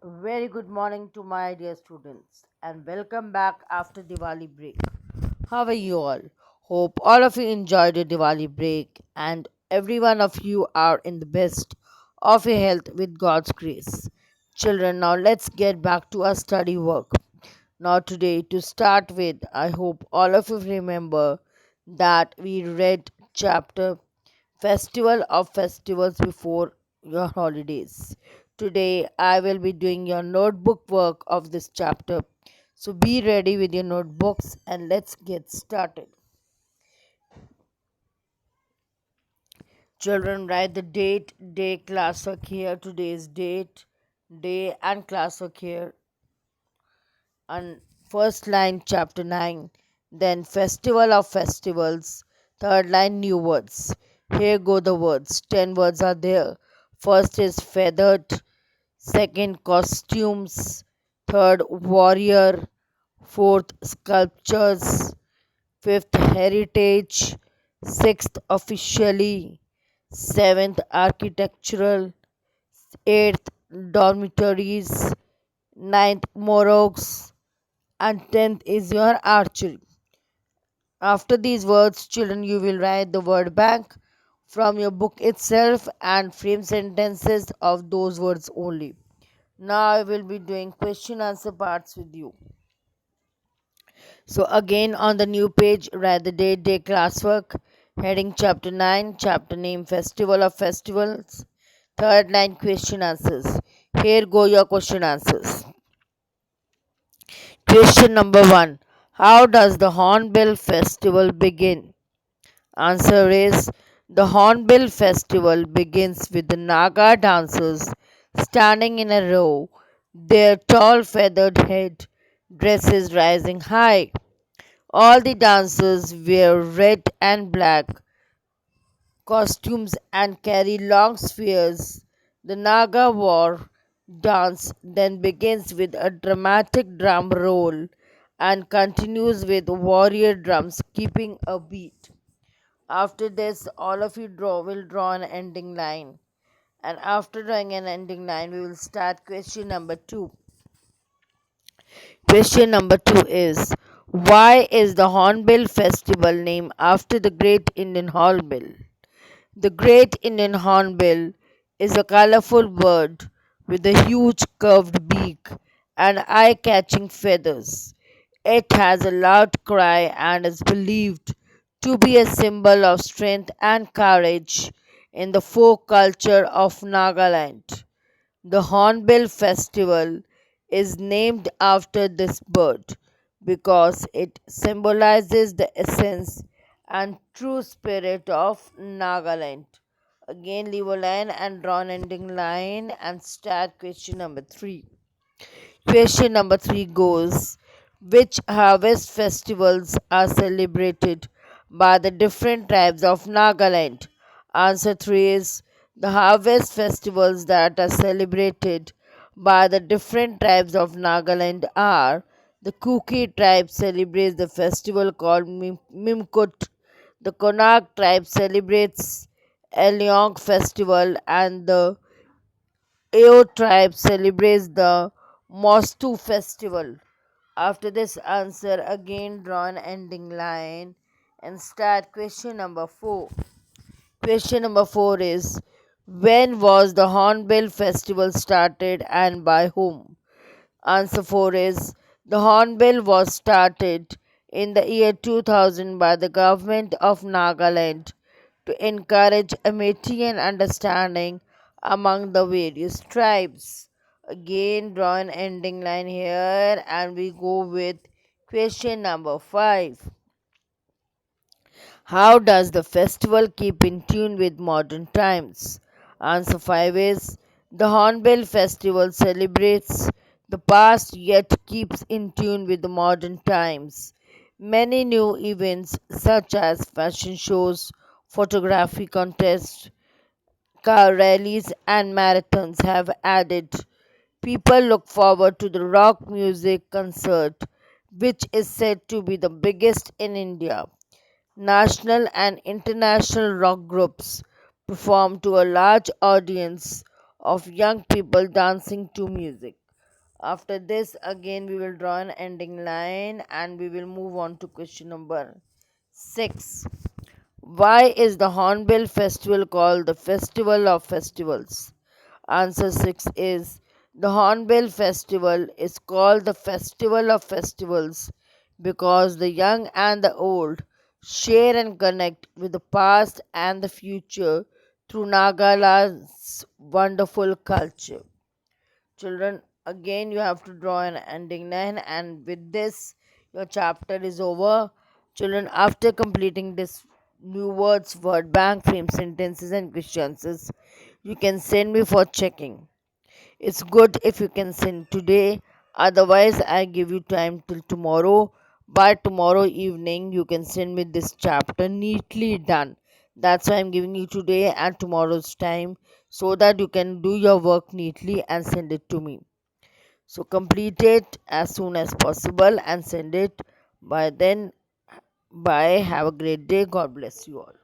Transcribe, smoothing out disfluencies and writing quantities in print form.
Very good morning to my dear students and welcome back after Diwali break. How are you all? Hope all of you enjoyed your Diwali break and every one of you are in the best of your health with God's grace. Children, now let's get back to our study work. Now, today, to start with, I hope all of you remember that we read chapter Festival of Festivals before your holidays. Today, I will be doing your notebook work of this chapter. So, be ready with your notebooks and let's get started. Children, write the date, day, classwork here, today's date, day, and classwork here. On first line, chapter 9, then Festival of Festivals, third line, new words. Here go the words. 10 words are there. First is feathered, second, costumes, third, warrior, fourth, sculptures, fifth, heritage, sixth, officially, seventh, architectural, eighth, dormitories, ninth, morgues, and 10th is your archery. After these words, children, you will write the word bank from your book itself and frame sentences of those words only. Now I will be doing question answer parts with you. So again on the new page, write the date, day, classwork, heading chapter 9, chapter name, Festival of Festivals, third line question answers. Here go your question answers. Question number 1. How does the Hornbill Festival begin? Answer is the Hornbill Festival begins with the Naga dancers standing in a row, their tall feathered head dresses rising high. All the dancers wear red and black costumes and carry long spears. The Naga war dance then begins with a dramatic drum roll and continues with warrior drums keeping a beat. After this, all of you will draw an ending line. And after drawing an ending line, we will start question number 2. Question number 2 is, why is the Hornbill Festival named after the Great Indian Hornbill? The Great Indian Hornbill is a colorful bird with a huge curved beak and eye-catching feathers. It has a loud cry and is believed to be a symbol of strength and courage in the folk culture of Nagaland. The Hornbill Festival is named after this bird because it symbolizes the essence and true spirit of Nagaland. Again, leave a line and draw an ending line and start question number 3. Question number 3 goes, which harvest festivals are celebrated by the different tribes of Nagaland? Answer 3 is the harvest festivals that are celebrated by the different tribes of Nagaland are the Kuki tribe celebrates the festival called Mimkut, the Konark tribe celebrates Elyong festival, and the Ao tribe celebrates the Mostu festival. After this answer, again draw an ending line and start question number 4. Question number 4 is, when was the Hornbill Festival started and by whom? Answer 4 is, the Hornbill was started in the year 2000 by the government of Nagaland to encourage amity and understanding among the various tribes. Again, draw an ending line here and we go with question number 5. How does the festival keep in tune with modern times? Answer 5 is, the Hornbill Festival celebrates the past yet keeps in tune with the modern times. Many new events such as fashion shows, photography contests, car rallies, and marathons have added. People look forward to the rock music concert, which is said to be the biggest in India. National and international rock groups perform to a large audience of young people dancing to music. After this, again, we will draw an ending line and we will move on to question number 6. Why is the Hornbill Festival called the Festival of Festivals? Answer 6 is the Hornbill Festival is called the Festival of Festivals because the young and the old share and connect with the past and the future through Nagaland's wonderful culture. Children, again you have to draw an ending line, and with this, your chapter is over. Children, after completing this new words, word bank, frame sentences, and questions, you can send me for checking. It's good if you can send today, otherwise, I give you time till tomorrow. By tomorrow evening, you can send me this chapter neatly done. That's why I'm giving you today and tomorrow's time so that you can do your work neatly and send it to me. So, complete it as soon as possible and send it by then. Bye. Have a great day. God bless you all.